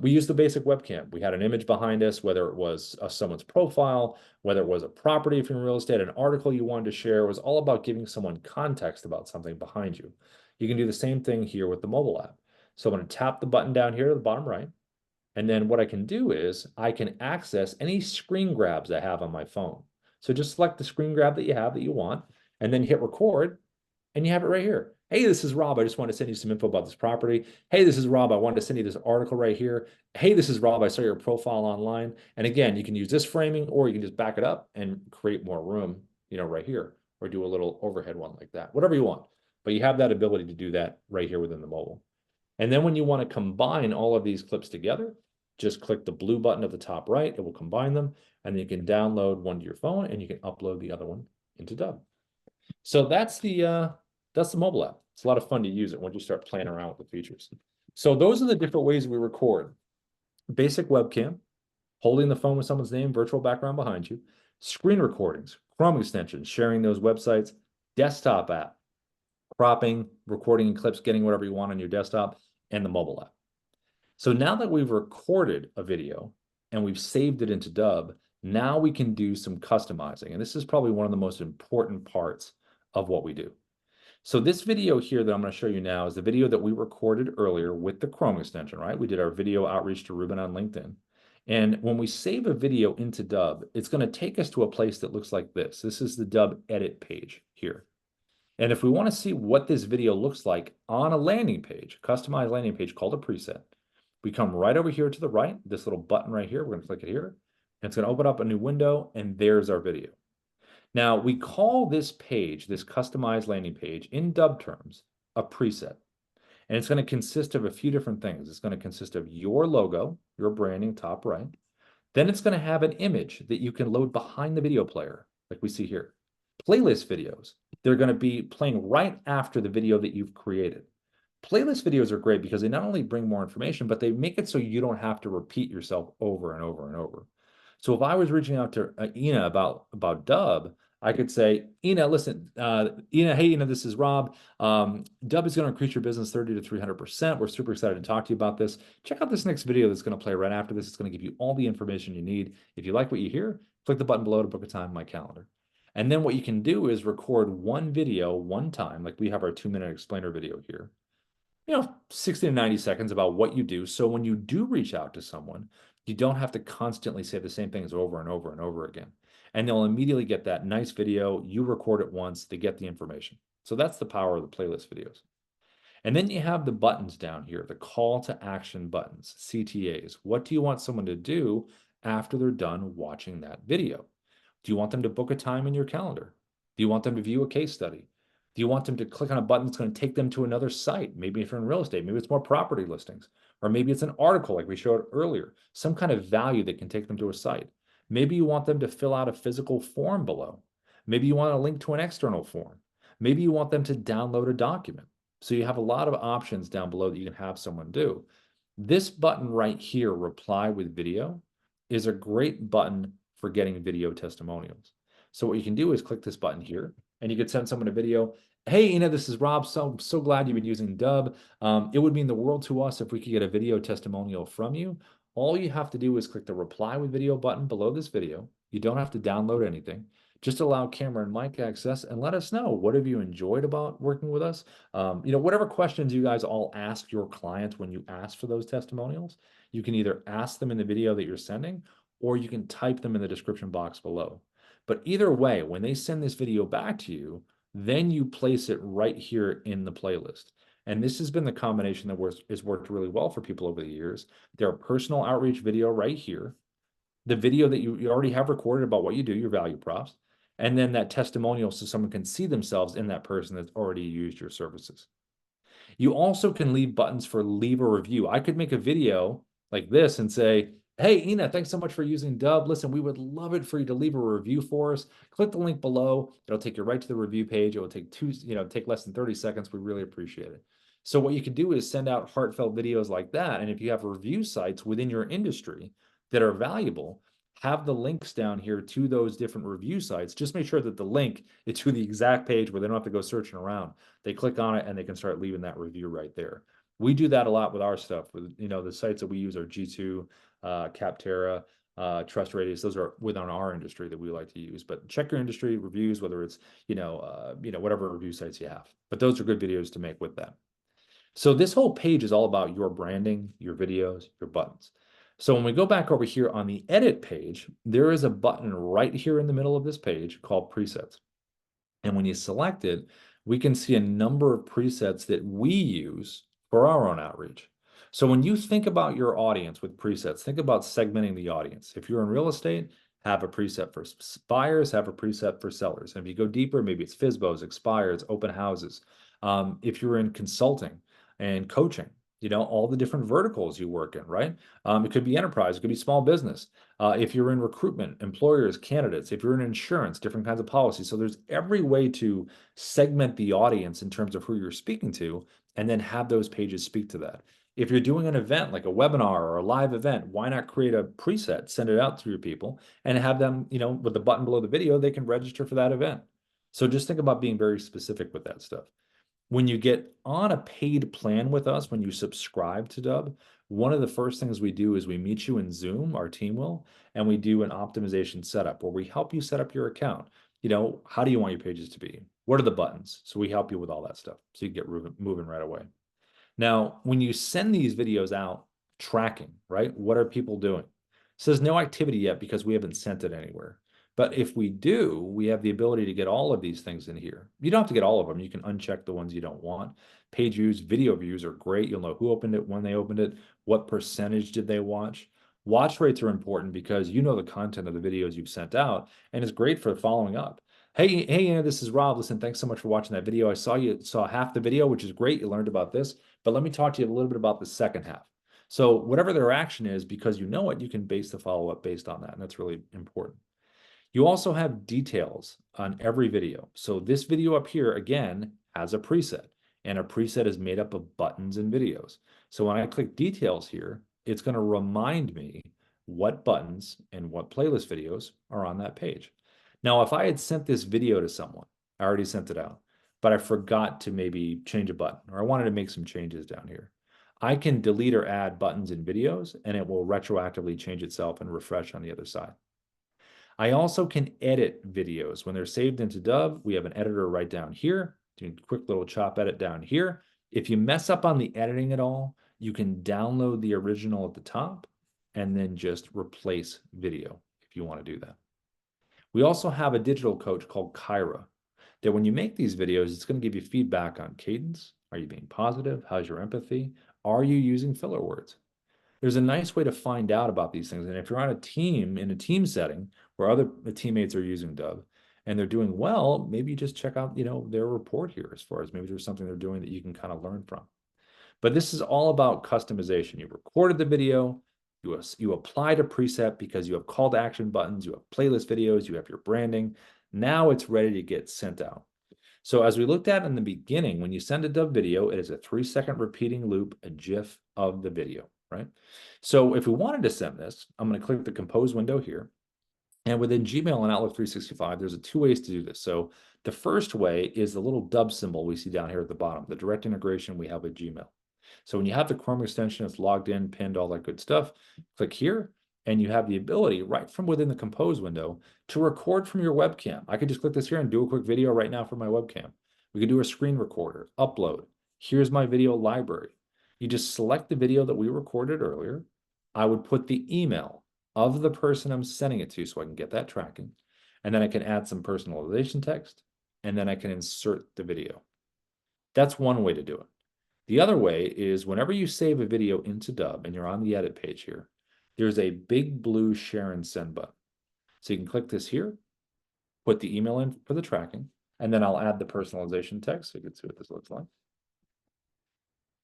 we used the basic webcam. We had an image behind us, whether it was someone's profile, whether it was a property if you're in real estate, an article you wanted to share. It was all about giving someone context about something behind you. You can do the same thing here with the mobile app. So I'm going to tap the button down here at the bottom right. And then what I can do is I can access any screen grabs I have on my phone. So just select the screen grab that you have that you want, and then hit record, and you have it right here. Hey, this is Rob. I just want to send you some info about this property. Hey, this is Rob. I wanted to send you this article right here. Hey, this is Rob. I saw your profile online. And again, you can use this framing, or you can just back it up and create more room, right here, or do a little overhead one like that, whatever you want. But you have that ability to do that right here within the mobile. And then when you want to combine all of these clips together, just click the blue button at the top right. It will combine them, and then you can download one to your phone and you can upload the other one into Dubb. So that's the mobile app. It's a lot of fun to use it once you start playing around with the features. So those are the different ways we record. Basic webcam, holding the phone with someone's name, virtual background behind you, screen recordings, Chrome extensions, sharing those websites, desktop app, cropping, recording clips, getting whatever you want on your desktop, and the mobile app. So now that we've recorded a video and we've saved it into Dubb, now we can do some customizing. And this is probably one of the most important parts of what we do. So this video here that I'm going to show you now is the video that we recorded earlier with the Chrome extension, right? We did our video outreach to Ruben on LinkedIn. And when we save a video into Dubb, it's going to take us to a place that looks like this. This is the Dubb edit page here. And if we want to see what this video looks like on a landing page, customized landing page called a preset, we come right over here to the right, this little button right here, we're going to click it here, and it's going to open up a new window, and there's our video. Now, we call this page, this customized landing page, in Dubb terms, a preset. And it's going to consist of a few different things. It's going to consist of your logo, your branding, top right. Then it's going to have an image that you can load behind the video player, like we see here. Playlist videos, they're going to be playing right after the video that you've created. Playlist videos are great because they not only bring more information, but they make it so you don't have to repeat yourself over and over and over. So if I was reaching out to Ina about Dubb, I could say, Ina, listen, Ina, hey, Ina, this is Rob. Dubb is going to increase your business 30 to 300%. We're super excited to talk to you about this. Check out this next video that's going to play right after this. It's going to give you all the information you need. If you like what you hear, click the button below to book a time in my calendar. And then what you can do is record one video one time, like we have our 2-minute explainer video here. 60 to 90 seconds about what you do. So when you do reach out to someone, you don't have to constantly say the same things over and over and over again. And they'll immediately get that nice video. You record it once, they get the information. So that's the power of the playlist videos. And then you have the buttons down here, the call to action buttons, CTAs. What do you want someone to do after they're done watching that video? Do you want them to book a time in your calendar? Do you want them to view a case study? Do you want them to click on a button that's going to take them to another site? Maybe if you're in real estate, maybe it's more property listings, or maybe it's an article like we showed earlier, some kind of value that can take them to a site. Maybe you want them to fill out a physical form below. Maybe you want a link to an external form. Maybe you want them to download a document. So you have a lot of options down below that you can have someone do. This button right here, reply with video, is a great button for getting video testimonials. So what you can do is click this button here, and you could send someone a video. Hey, Ina, this is Rob. So glad you've been using Dubb. It would mean the world to us if we could get a video testimonial from you. All you have to do is click the reply with video button below this video. You don't have to download anything. Just allow camera and mic access and let us know, what have you enjoyed about working with us? Whatever questions you guys all ask your clients when you ask for those testimonials, you can either ask them in the video that you're sending, or you can type them in the description box below. But either way, when they send this video back to you, then you place it right here in the playlist. And this has been the combination that has worked really well for people over the years. Their personal outreach video right here, the video that you already have recorded about what you do, your value props, and then that testimonial so someone can see themselves in that person that's already used your services. You also can leave buttons for leave a review. I could make a video like this and say, hey, Ina, thanks so much for using Dubb. Listen, we would love it for you to leave a review for us. Click the link below. It'll take you right to the review page. It will take less than 30 seconds. We really appreciate it. So what you can do is send out heartfelt videos like that. And if you have review sites within your industry that are valuable, have the links down here to those different review sites. Just make sure that the link is to the exact page where they don't have to go searching around. They click on it and they can start leaving that review right there. We do that a lot with our stuff. With the sites that we use are G2, Capterra, Trust Radius. Those are within our industry that we like to use. But check your industry reviews, whether it's whatever review sites you have. But those are good videos to make with that. So this whole page is all about your branding, your videos, your buttons. So when we go back over here on the edit page, there is a button right here in the middle of this page called presets. And when you select it, we can see a number of presets that we use for our own outreach. So when you think about your audience with presets, think about segmenting the audience. If you're in real estate, have a preset for buyers, have a preset for sellers. And if you go deeper, maybe it's FSBOs, expireds, open houses. If you're in consulting and coaching, all the different verticals you work in, right? It could be enterprise, it could be small business. If you're in recruitment, employers, candidates, if you're in insurance, different kinds of policies. So there's every way to segment the audience in terms of who you're speaking to, and then have those pages speak to that. If you're doing an event like a webinar or a live event, why not create a preset, send it out to your people, and have them, with the button below the video, they can register for that event. So just think about being very specific with that stuff. When you get on a paid plan with us, when you subscribe to Dubb, one of the first things we do is we meet you in Zoom, our team will, and we do an optimization setup where we help you set up your account. How do you want your pages to be? What are the buttons? So we help you with all that stuff so you get moving right away. Now, when you send these videos out, tracking, right? What are people doing? It says no activity yet because we haven't sent it anywhere. But if we do, we have the ability to get all of these things in here. You don't have to get all of them. You can uncheck the ones you don't want. Page views, video views are great. You'll know who opened it, when they opened it, what percentage did they watch. Watch rates are important because you know the content of the videos you've sent out, and it's great for following up. Hey, this is Rob. Listen, thanks so much for watching that video. I saw you saw half the video, which is great. You learned about this, but let me talk to you a little bit about the second half. So whatever their action is, because you know it, you can base the follow-up based on that. And that's really important. You also have details on every video. So this video up here, again, has a preset, and a preset is made up of buttons and videos. So when I click details here, it's going to remind me what buttons and what playlist videos are on that page. Now, if I had sent this video to someone, I already sent it out, but I forgot to maybe change a button, or I wanted to make some changes down here, I can delete or add buttons and videos, and it will retroactively change itself and refresh on the other side. I also can edit videos. When they're saved into Dubb, we have an editor right down here. Do a quick little chop edit down here. If you mess up on the editing at all, you can download the original at the top and then just replace video if you want to do that. We also have a digital coach called Kyra that when you make these videos, it's going to give you feedback on cadence. Are you being positive? How's your empathy? Are you using filler words? There's a nice way to find out about these things. And if you're on a team, in a team setting where other teammates are using Dubb and they're doing well, maybe you just check out, their report here as far as maybe there's something they're doing that you can kind of learn from. But this is all about customization. You recorded the video, you applied a preset because you have call to action buttons, you have playlist videos, you have your branding. Now it's ready to get sent out. So as we looked at in the beginning, when you send a Dubb video, it is a 3-second repeating loop, a GIF of the video, right? So if we wanted to send this, I'm going to click the compose window here. And within Gmail and Outlook 365, there's 2 ways to do this. So the first way is the little Dubb symbol we see down here at the bottom, the direct integration we have with Gmail. So when you have the Chrome extension, it's logged in, pinned, all that good stuff, click here, and you have the ability right from within the compose window to record from your webcam. I could just click this here and do a quick video right now from my webcam. We could do a screen recorder, upload. Here's my video library. You just select the video that we recorded earlier. I would put the email of the person I'm sending it to so I can get that tracking. And then I can add some personalization text, and then I can insert the video. That's one way to do it. The other way is whenever you save a video into Dubb and you're on the edit page here, there's a big blue share and send button. So you can click this here, put the email in for the tracking, and then I'll add the personalization text so you can see what this looks like.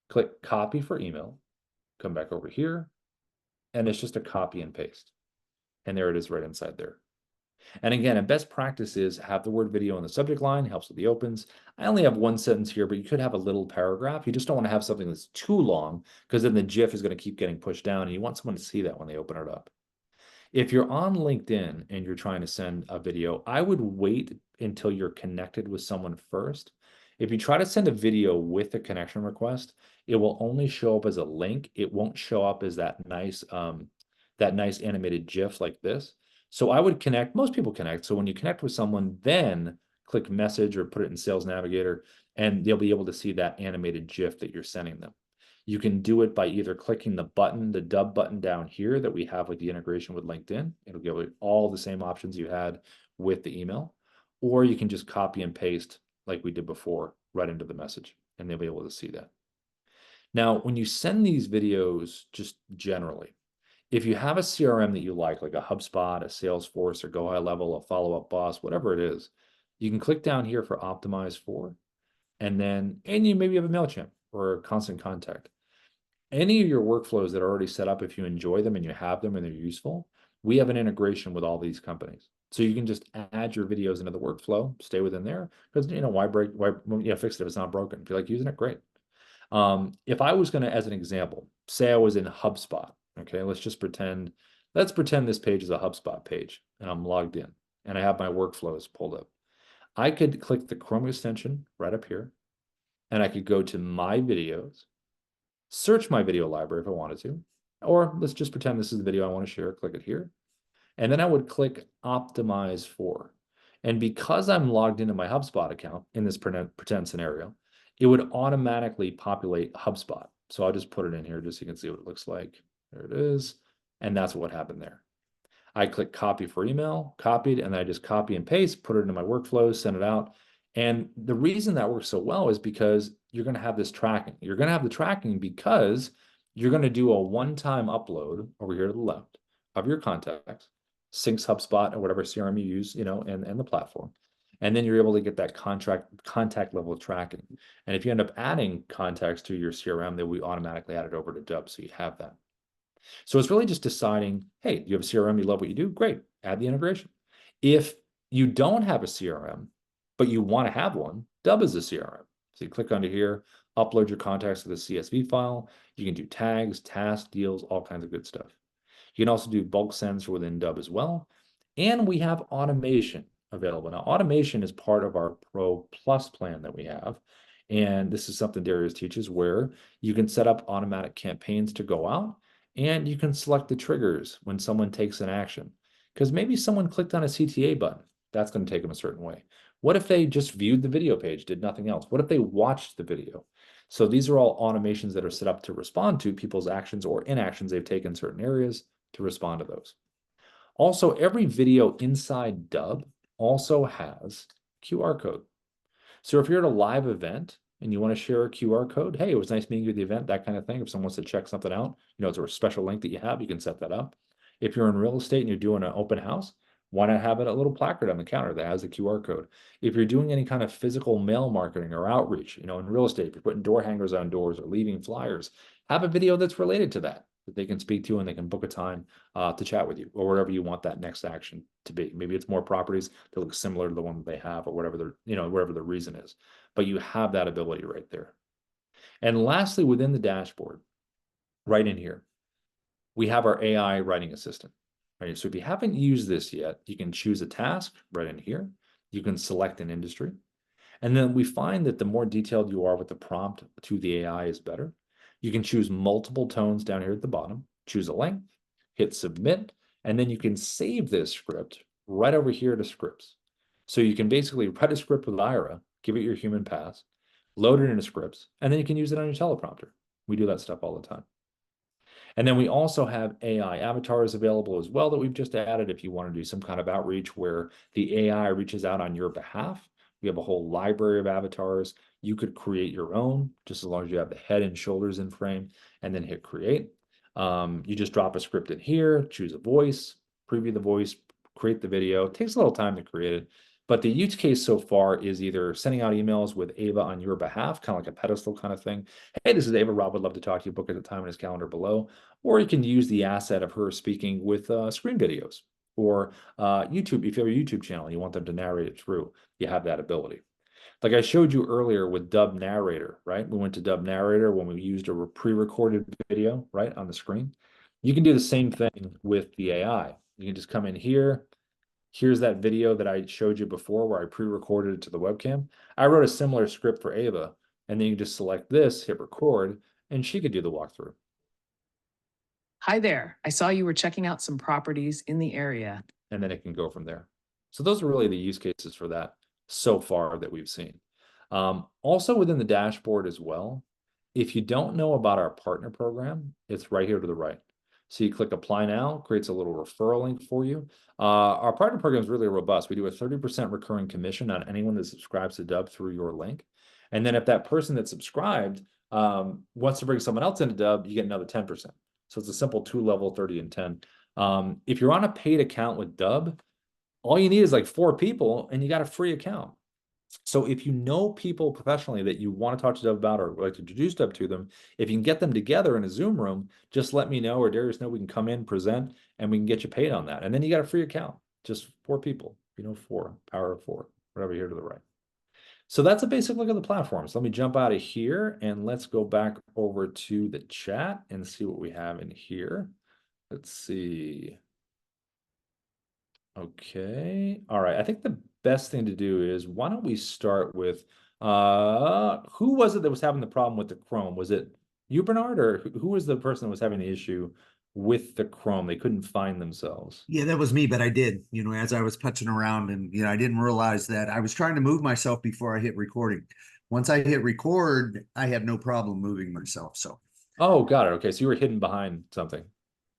Click copy for email, come back over here, and it's just a copy and paste. And there it is right inside there. And again, a best practice is have the word video in the subject line, helps with the opens. I only have 1 sentence here, but you could have a little paragraph. You just don't want to have something that's too long because then the GIF is going to keep getting pushed down and you want someone to see that when they open it up. If you're on LinkedIn and you're trying to send a video, I would wait until you're connected with someone first. If you try to send a video with a connection request, it will only show up as a link. It won't show up as that nice animated GIF like this. So I would connect, most people connect. So when you connect with someone, then click message or put it in Sales Navigator, and they'll be able to see that animated GIF that you're sending them. You can do it by either clicking the button, the Dubb button down here that we have with the integration with LinkedIn. It'll give you all the same options you had with the email, or you can just copy and paste like we did before right into the message, and they'll be able to see that. Now, when you send these videos, just generally, if you have a CRM that you like a HubSpot, a Salesforce, or Go High Level, a Follow Up Boss, whatever it is, you can click down here for Optimize For, and you maybe have a MailChimp or a Constant Contact. Any of your workflows that are already set up, if you enjoy them and you have them and they're useful, we have an integration with all these companies. So you can just add your videos into the workflow, stay within there, because why fix it if it's not broken? If you like using it, great. If I was going to, as an example, say I was in HubSpot, okay, let's pretend this page is a HubSpot page and I'm logged in and I have my workflows pulled up. I could click the Chrome extension right up here and I could go to my videos, search my video library if I wanted to, or let's just pretend this is the video I want to share, click it here. And then I would click Optimize For. And because I'm logged into my HubSpot account in this pretend scenario, it would automatically populate HubSpot. So I'll just put it in here just so you can see what it looks like. There it is. And that's what happened there. I click copy for email, copied, and then I just copy and paste, put it into my workflow, send it out. And the reason that works so well is because you're going to have this tracking. You're going to have the tracking because you're going to do a one-time upload over here to the left of your contacts, syncs HubSpot or whatever CRM you use, and the platform. And then you're able to get that contact level tracking. And if you end up adding contacts to your CRM, then we automatically add it over to Dubb, so you have that. So it's really just deciding, hey, you have a CRM, you love what you do, great, add the integration. If you don't have a CRM, but you want to have one, Dubb is a CRM. So you click under here, upload your contacts to the CSV file. You can do tags, tasks, deals, all kinds of good stuff. You can also do bulk sends within Dubb as well. And we have automation available. Now, automation is part of our Pro Plus plan that we have. And this is something Darius teaches where you can set up automatic campaigns to go out and you can select the triggers when someone takes an action. Because maybe someone clicked on a CTA button. That's going to take them a certain way. What if they just viewed the video page, did nothing else? What if they watched the video? So these are all automations that are set up to respond to people's actions or inactions they've taken in certain areas to respond to those. Also, every video inside Dubb also has QR code. So if you're at a live event and you want to share a QR code, hey, it was nice meeting you at the event, that kind of thing. If someone wants to check something out, it's a special link that you have, you can set that up. If you're in real estate and you're doing an open house, why not have it a little placard on the counter that has a QR code? If you're doing any kind of physical mail marketing or outreach, in real estate, if you're putting door hangers on doors or leaving flyers, have a video that's related to that they can speak to and they can book a time to chat with you or wherever you want that next action to be. Maybe it's more properties that look similar to the one that they have or whatever whatever the reason is. But you have that ability right there. And lastly, within the dashboard, right in here, we have our AI writing assistant. Right? So if you haven't used this yet, you can choose a task right in here. You can select an industry. And then we find that the more detailed you are with the prompt to the AI is better. You can choose multiple tones down here at the bottom, choose a length, hit submit, and then you can save this script right over here to scripts. So you can basically write a script with Ira, give it your human pass, load it into scripts, and then you can use it on your teleprompter. We do that stuff all the time. And then we also have AI avatars available as well that we've just added if you want to do some kind of outreach where the AI reaches out on your behalf. We have a whole library of avatars. You could create your own, just as long as you have the head and shoulders in frame, and then hit create. You just drop a script in here, choose a voice, preview the voice, create the video. It takes a little time to create it. But the use case so far is either sending out emails with Ava on your behalf, kind of like a pedestal kind of thing. Hey, this is Ava. Rob would love to talk to you. Book at the time in his calendar below. Or you can use the asset of her speaking with screen videos or YouTube. If you have a YouTube channel and you want them to narrate it through, you have that ability. Like I showed you earlier with Dubb Narrator, right? We went to Dubb Narrator when we used a pre-recorded video, right, on the screen. You can do the same thing with the AI. You can just come in here. Here's that video that I showed you before where I pre-recorded it to the webcam. I wrote a similar script for Ava, and then you can just select this, hit record, and she could do the walkthrough. Hi there. I saw you were checking out some properties in the area. And then it can go from there. So those are really the use cases for that so far that we've seen. Also within the dashboard as well, if you don't know about our partner program, it's right here to the right. So you click apply now, creates a little referral link for you. Our partner program is really robust. We do a 30% recurring commission on anyone that subscribes to Dubb through your link. And then if that person that subscribed wants to bring someone else into Dubb, you get another 10%. So it's a simple 2-level 30 and 10. If you're on a paid account with Dubb, all you need is like 4 people and you got a free account. So if you know people professionally that you want to talk to Dubb about or like to introduce Dubb to them, if you can get them together in a Zoom room, just let me know or Darius know. We can come in, present, and we can get you paid on that. And then you got a free account, just 4 people, 4, power of 4, right over here to the right. So that's a basic look at the platform. So let me jump out of here and let's go back over to the chat and see what we have in here. Let's see. Okay. All right. I think the best thing to do is why don't we start with who was it that was having the problem with the Chrome? Was it you, Bernard, or who was the person that was having the issue with the Chrome? They couldn't find themselves. Yeah, that was me, but I did, as I was putching around and, I didn't realize that I was trying to move myself before I hit recording. Once I hit record, I had no problem moving myself. So. Oh, got it. Okay. So you were hidden behind something.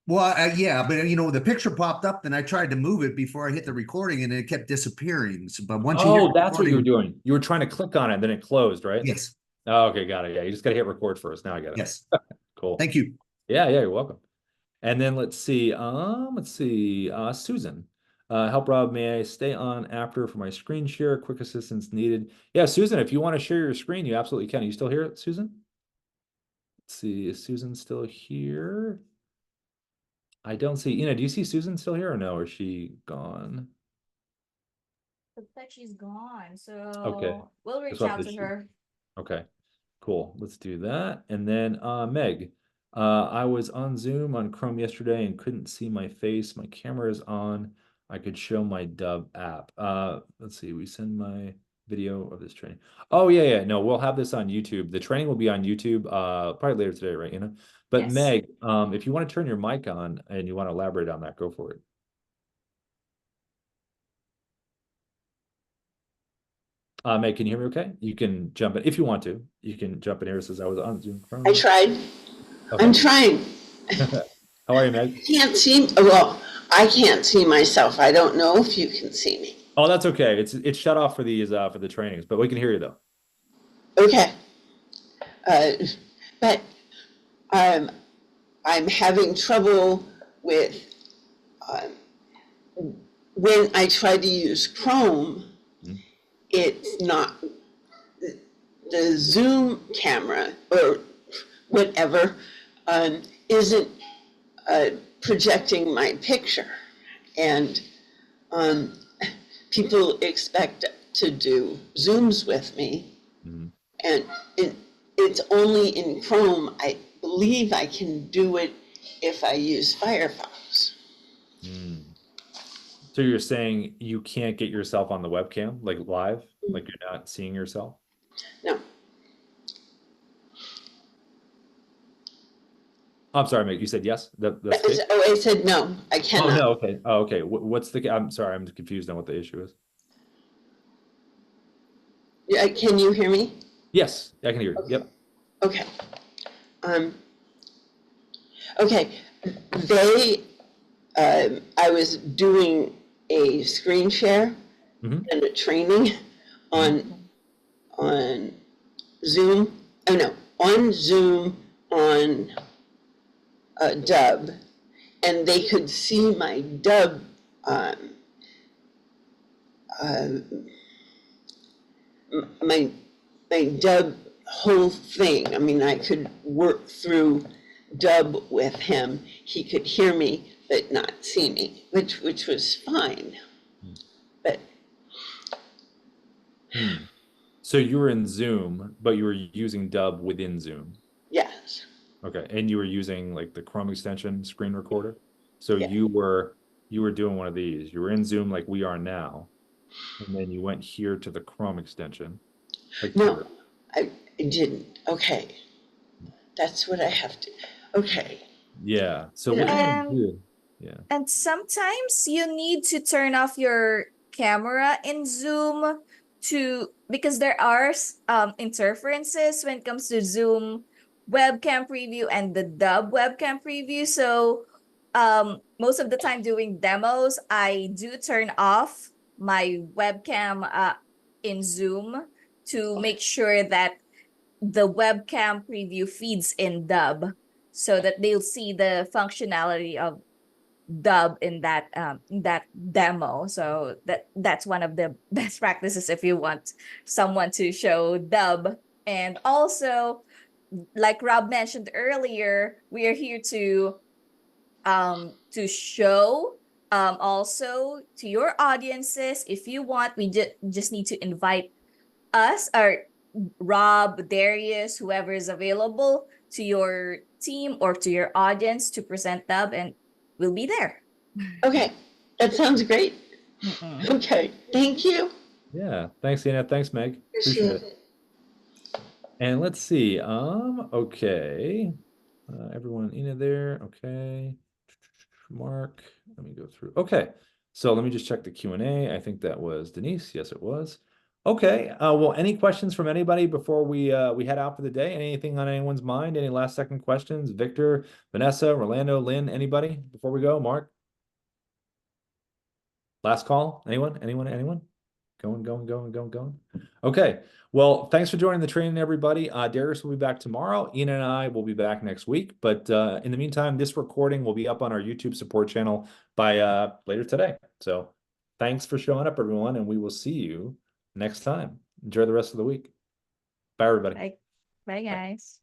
Well, yeah, but the picture popped up, then I tried to move it before I hit the recording, and it kept disappearing. So, but once you hit that's what you were doing. You were trying to click on it, then it closed, right? Yes. Oh, okay, got it. Yeah, you just got to hit record first. Now I get it. Yes. Cool. Thank you. Yeah, you're welcome. And then let's see. Susan. Help Rob, may I stay on after for my screen share? Quick assistance needed. Yeah, Susan, if you want to share your screen, you absolutely can. Are you still here, Susan? Let's see, is Susan still here? I don't see, do you see Susan still here or no? Or is she gone? Looks like she's gone, Okay. so we'll Guess reach we'll have out to to shoot. her. Okay, cool. Let's do that. And then Meg, I was on Zoom on Chrome yesterday and couldn't see my face. My camera is on. I could show my Dubb app. Let's see, we send my video of this training. Oh yeah. No, we'll have this on YouTube. The training will be on YouTube probably later today, right? But Yes. Meg, if you want to turn your mic on and you want to elaborate on that, go for it. Meg, can you hear me okay? You can jump in if you want to. You can jump in here. It says I was on Zoom Chrome. I tried. Okay. I'm trying. How are you, Meg? Can't see, well, I can't see myself. I don't know if you can see me. Oh, that's okay. It's shut off for these for the trainings, but we can hear you though. Okay. But I'm having trouble with when I try to use Chrome, Mhm. it's not the Zoom camera or whatever isn't projecting my picture, and people expect to do Zooms with me, Mhm. and it's only in Chrome. I believe I can do it if I use Firefox. Mm. So you're saying you can't get yourself on the webcam, like live, like you're not seeing yourself? No, I'm sorry, Meg. You said yes. That's the case? oh, I said no, I Oh cannot. no. Okay. Oh, okay. What's the? I'm sorry. I'm confused on what the issue is. Yeah, can you hear me? Yes, I can hear you. Yep. Okay. Okay, they, I was doing a screen share Mhm. and a training on Zoom. Oh no, on Zoom on Dubb, and they could see my Dubb uh, my Dubb whole thing. I mean, I could work through Dubb with him. He could hear me but not see me, which was fine. But Hmm. So you were in Zoom, but you were using Dubb within Zoom. yes, Okay, and you were using like the Chrome extension screen recorder. So Yeah. you were doing one of these. You were in Zoom like we are now, and then you went here to the Chrome extension. Like no, here. I didn't. Okay, that's what I have to. Okay, Yeah. So what you want to do? Yeah. And sometimes you need to turn off your camera in Zoom because there are interferences when it comes to Zoom webcam preview and the Dubb webcam preview. So most of the time doing demos, I do turn off my webcam in Zoom to make sure that the webcam preview feeds in Dubb so that they'll see the functionality of Dubb in that demo. So that's one of the best practices if you want someone to show Dubb. And also, like Rob mentioned earlier, we are here to show also to your audiences. If you want, we just need to invite us or Rob, Darius, whoever is available to your team or to your audience to present Dubb, and we'll be there. okay, that sounds great. Okay, thank you. Yeah. Thanks, Anna. Thanks, Meg. Appreciate it. And let's see. Okay. Everyone in there. Okay. Mark, let me go through. Okay. So let me just check the Q&A. I think that was Denise. Yes, it was. Okay. Well, any questions from anybody before we head out for the day? Anything on anyone's mind? Any last second questions? Victor, Vanessa, Rolando, Lynn, anybody before we go? Mark? Last call? Anyone? Anyone? Going. Okay. Well, thanks for joining the training, everybody. Darius will be back tomorrow. Ian and I will be back next week. But in the meantime, this recording will be up on our YouTube support channel by later today. So Thanks for showing up, everyone, and we will see you next time. Enjoy the rest of the week. Bye, everybody. Bye, bye, guys.